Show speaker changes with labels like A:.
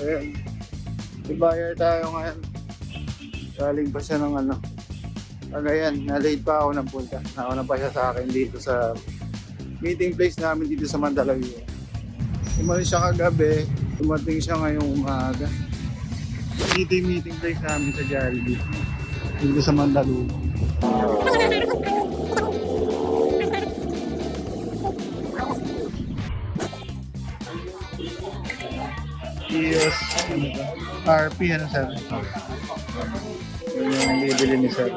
A: Ayan. I-buyer tayo ngayon. Galing pa siya ng ano. Agayan, na-late pa ako ng punta. Nauna pa siya sa akin dito sa meeting place namin dito sa Mandaluyong. Umalis siya kagabi. Dumating siya ngayong umaga. Meeting place namin sa Jollibee. Dito sa Mandaluyong. EOS, ano ba? RP, ano sir? Yun yung bibili ni sir.